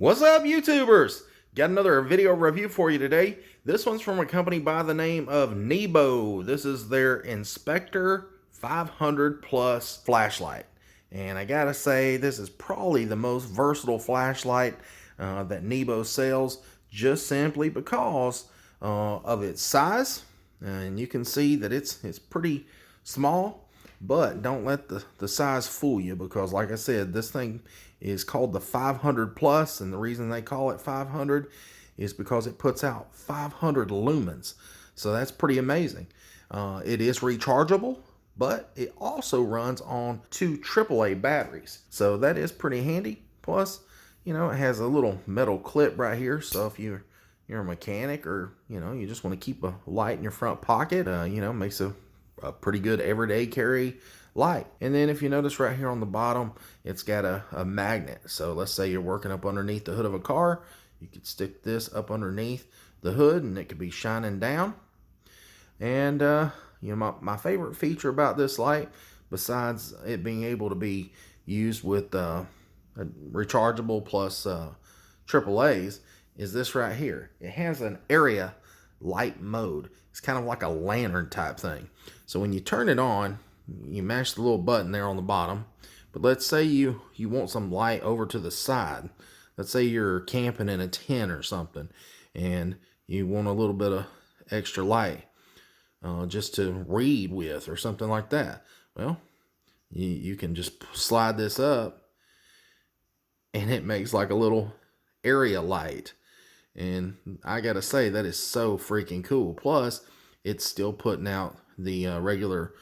What's up, YouTubers? Got another video review for you today. This one's from a company by the name of Nebo. This is their Inspector 500 Plus flashlight. And I gotta say, this is probably the most versatile flashlight that Nebo sells, just simply because of its size. And you can see that it's pretty small. But don't let the size fool you, because like I said, this thing is called the 500 Plus, and the reason they call it 500 is because it puts out 500 lumens. So that's pretty amazing. It is rechargeable, but it also runs on 2 AAA batteries. So that is pretty handy. Plus, you know, it has a little metal clip right here. So if you're a mechanic, or, you know, you just want to keep a light in your front pocket, you know, makes a pretty good everyday carry light. And then if you notice right here on the bottom, it's got a magnet. So let's say you're working up underneath the hood of a car, you could stick this up underneath the hood and it could be shining down. And you know, my favorite feature about this light, besides it being able to be used with a rechargeable plus AAAs, is this right here. It has an area light mode. It's kind of like a lantern type thing. So when you turn it on, you mash the little button there on the bottom. But let's say you want some light over to the side. Let's say you're camping in a tent or something, and you want a little bit of extra light just to read with or something like that. Well, you can just slide this up, and it makes like a little area light. And I gotta say, that is so freaking cool. Plus, it's still putting out the regular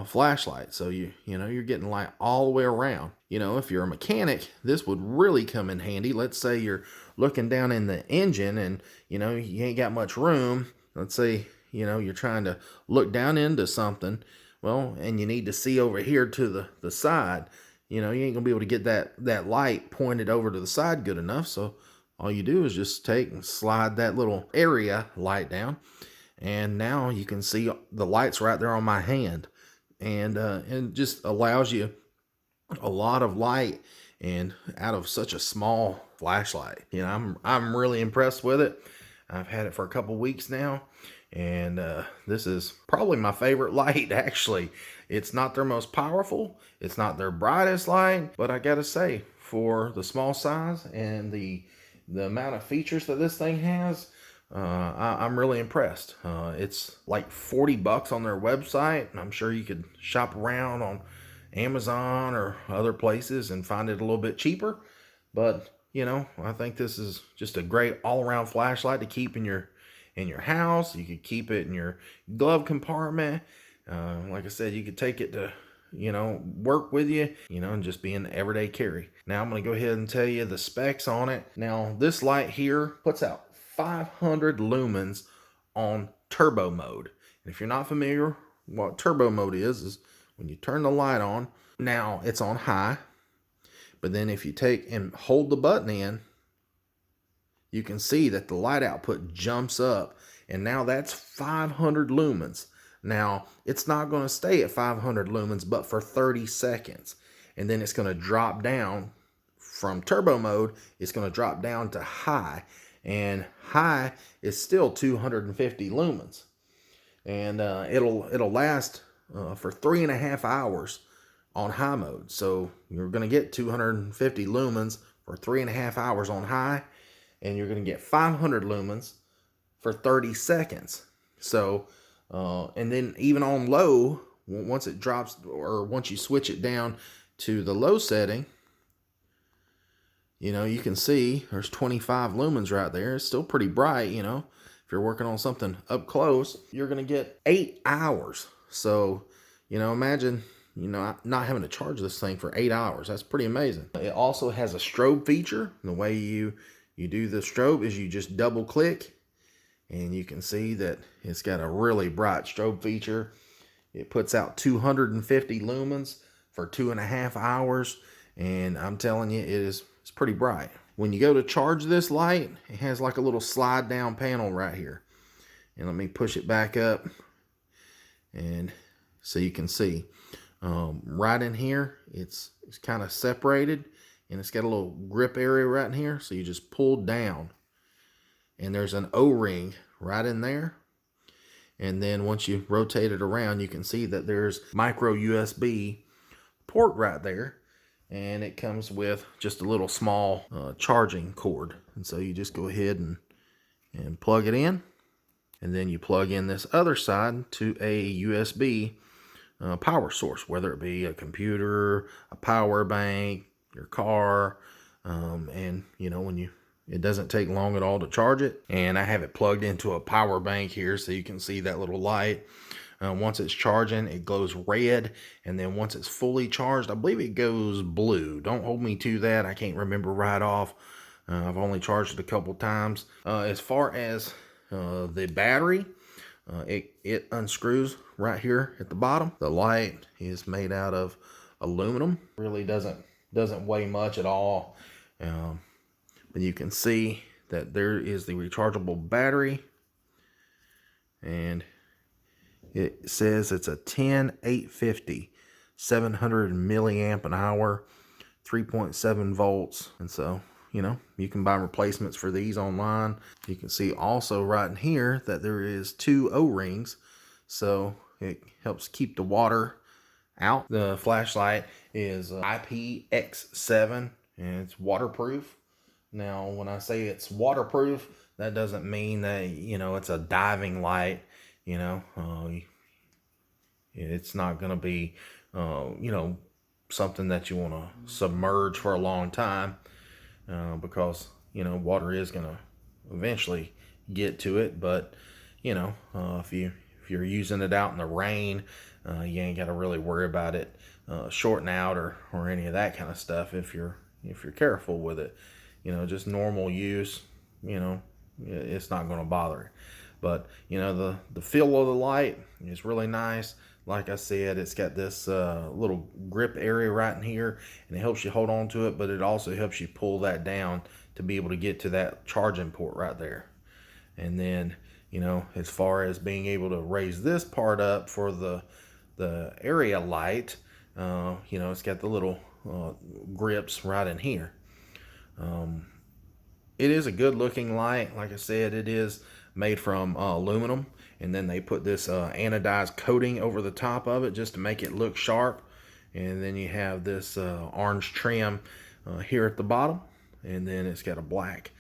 flashlight, so you know, you're getting light all the way around. You know, if you're a mechanic, this would really come in handy. Let's say you're looking down in the engine and, you know, you ain't got much room. Let's say, you know, you're trying to look down into something, well, and you need to see over here to the side. You know, you ain't gonna be able to get that light pointed over to the side good enough. So all you do is just take and slide that little area light down, and now you can see the lights right there on my hand. And it just allows you a lot of light, and out of such a small flashlight. You know, I'm really impressed with it. I've had it for a couple weeks now, and this is probably my favorite light, actually. It's not their most powerful, it's not their brightest light, but I gotta say, for the small size and the amount of features that this thing has, I'm really impressed. It's like 40 bucks on their website, and I'm sure you could shop around on Amazon or other places and find it a little bit cheaper. But, you know, I think this is just a great all-around flashlight to keep in your house. You could keep it in your glove compartment. Like I said, you could take it to, you know, work with you, you know, and just be an everyday carry. Now I'm going to go ahead and tell you the specs on it. Now this light here puts out 500 lumens on turbo mode. And if you're not familiar, what turbo mode is when you turn the light on. Now it's on high, but then if you take and hold the button in, you can see that the light output jumps up, and now that's 500 lumens. Now, it's not going to stay at 500 lumens, but for 30 seconds. And then it's going to drop down from turbo mode. It's going to drop down to high. And high is still 250 lumens. And it'll last for 3.5 hours on high mode. So you're going to get 250 lumens for 3.5 hours on high. And you're going to get 500 lumens for 30 seconds. So and then even on low, once it drops, or once you switch it down to the low setting, you know, you can see there's 25 lumens right there. It's still pretty bright, you know. If you're working on something up close, you're going to get 8 hours. So, you know, imagine, you know, not having to charge this thing for 8 hours. That's pretty amazing. It also has a strobe feature. The way you do the strobe is you just double click, and you can see that it's got a really bright strobe feature. It puts out 250 lumens for 2.5 hours. And I'm telling you, it's pretty bright. When you go to charge this light, it has like a little slide down panel right here. And let me push it back up, and so you can see right in here, it's kind of separated. and it's got a little grip area right in here. So you just pull down, and there's an O-ring right in there. And then once you rotate it around, you can see that there's micro USB port right there. And it comes with just a little small charging cord. And so you just go ahead and plug it in. And then you plug in this other side to a USB power source, whether it be a computer, a power bank, your car. And you know, it doesn't take long at all to charge it. And I have it plugged into a power bank here so you can see that little light. Once it's charging, it glows red, and then once it's fully charged, I believe it goes blue. Don't hold me to that. I can't remember right off. I've only charged it a couple times. As far as the battery, it unscrews right here at the bottom. The light is made out of aluminum. Really doesn't weigh much at all. But you can see that there is the rechargeable battery, and it says it's a 10850, 700 milliamp an hour, 3.7 volts. And so, you know, you can buy replacements for these online. You can see also right in here that there is 2 O-rings. So it helps keep the water out. The flashlight is IPX7 and it's waterproof. Now, when I say it's waterproof, that doesn't mean that, you know, it's a diving light. You know, it's not going to be, you know, something that you want to submerge for a long time because, you know, water is going to eventually get to it. But, you know, if you're using it out in the rain, you ain't got to really worry about it shorting out or any of that kind of stuff if you're careful with it. You know, just normal use, you know, it's not going to bother it. But, you know, the feel of the light is really nice. Like I said, it's got this little grip area right in here, and it helps you hold on to it, but it also helps you pull that down to be able to get to that charging port right there. And then, you know, as far as being able to raise this part up for the area light, you know, it's got the little grips right in here. It is a good looking light. Like I said, it is made from aluminum, and then they put this anodized coating over the top of it just to make it look sharp. And then you have this orange trim here at the bottom, and then it's got a black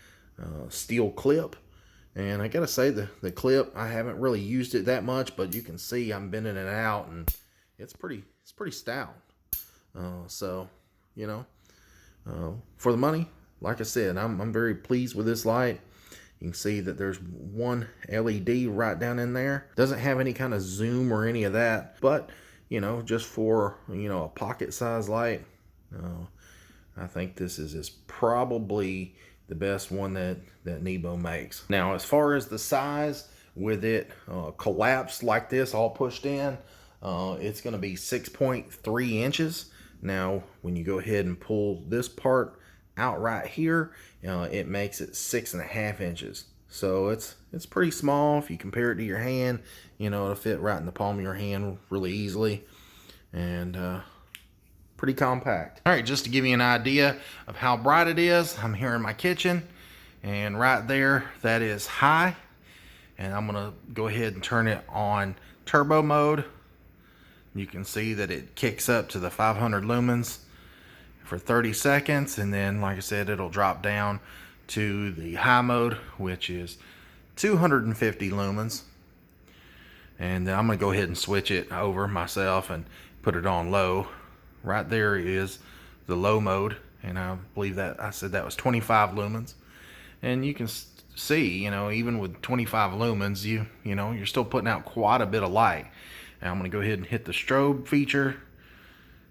steel clip. And I gotta say, the clip, I haven't really used it that much, but you can see I'm bending it out, and it's pretty stout. So, you know, for the money, like I said, I'm very pleased with this light. You can see that there's one LED right down in there. Doesn't have any kind of zoom or any of that, but, you know, just for, you know, a pocket size light, I think this is probably the best one that Nebo makes. Now, as far as the size, with it collapsed like this, all pushed in, it's going to be 6.3 inches. Now, when you go ahead and pull this part out right here, it makes it 6.5 inches. So it's pretty small. If you compare it to your hand, you know, it'll fit right in the palm of your hand really easily, and pretty compact. All right, just to give you an idea of how bright it is, I'm here in my kitchen, and right there, that is high. And I'm gonna go ahead and turn it on turbo mode. You can see that it kicks up to the 500 lumens for 30 seconds, and then, like I said, it'll drop down to the high mode, which is 250 lumens. And then I'm gonna go ahead and switch it over myself and put it on low. Right there is the low mode, and I believe that I said that was 25 lumens. And you can see, you know, even with 25 lumens, you know, you're still putting out quite a bit of light. Now I'm gonna go ahead and hit the strobe feature,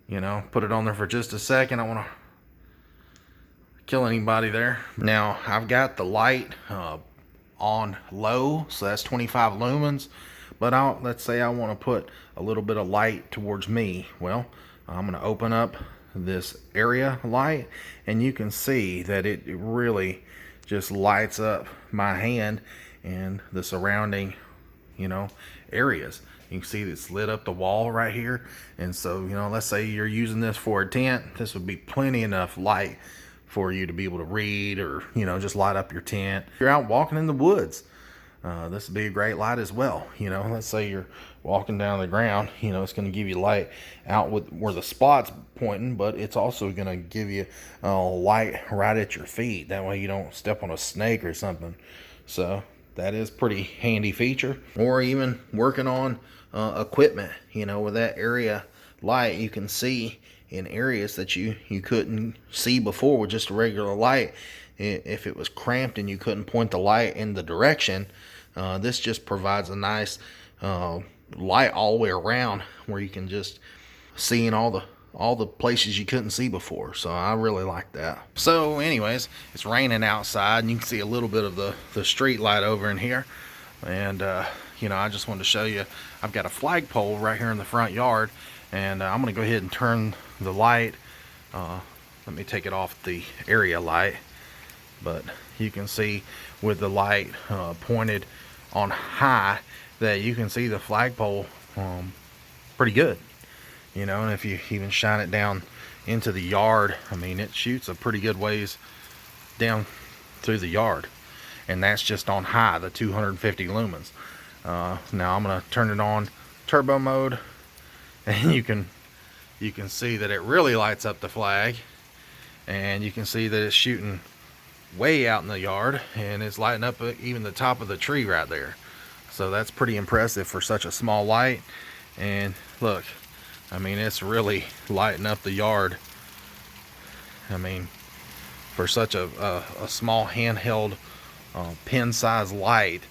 you know, put it on there for just a second. I want to kill anybody there. Now I've got the light on low, so that's 25 lumens, but let's say I want to put a little bit of light towards me. Well, I'm going to open up this area light, and you can see that it really just lights up my hand and the surrounding, you know, areas. You can see it's lit up the wall right here. And so, you know, let's say you're using this for a tent. This would be plenty enough light for you to be able to read, or, you know, just light up your tent. If you're out walking in the woods, this would be a great light as well. You know, let's say you're walking down the ground, you know, it's going to give you light out with where the spot's pointing, but it's also going to give you light right at your feet. That way you don't step on a snake or something. So that is pretty handy feature. Or even working on equipment, you know, with that area light, you can see in areas that you couldn't see before with just a regular light. If it was cramped and you couldn't point the light in the direction, this just provides a nice light all the way around, where you can just see in all the places you couldn't see before. So I really like that. So anyways, it's raining outside, and you can see a little bit of the street light over in here. And you know, I just wanted to show you, I've got a flagpole right here in the front yard, and I'm gonna go ahead and turn the light. Let me take it off the area light, but you can see with the light pointed on high that you can see the flagpole pretty good, you know. And if you even shine it down into the yard, I mean, it shoots a pretty good ways down through the yard, and that's just on high, the 250 lumens. Now I'm gonna turn it on turbo mode, and you can see that it really lights up the flag, and you can see that it's shooting way out in the yard, and it's lighting up even the top of the tree right there. So that's pretty impressive for such a small light. And look, I mean, it's really lighting up the yard. I mean, for such a small handheld pen size light,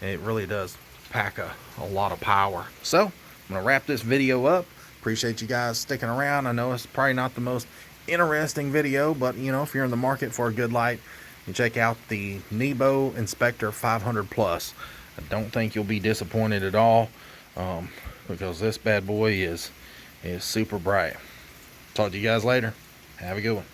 it really does pack a lot of power. So I'm gonna wrap this video up. Appreciate you guys sticking around. I know it's probably not the most interesting video, but you know, if you're in the market for a good light, you check out the Nebo Inspector 500 Plus. I don't think you'll be disappointed at all, because this bad boy is super bright. Talk to you guys later. Have a good one.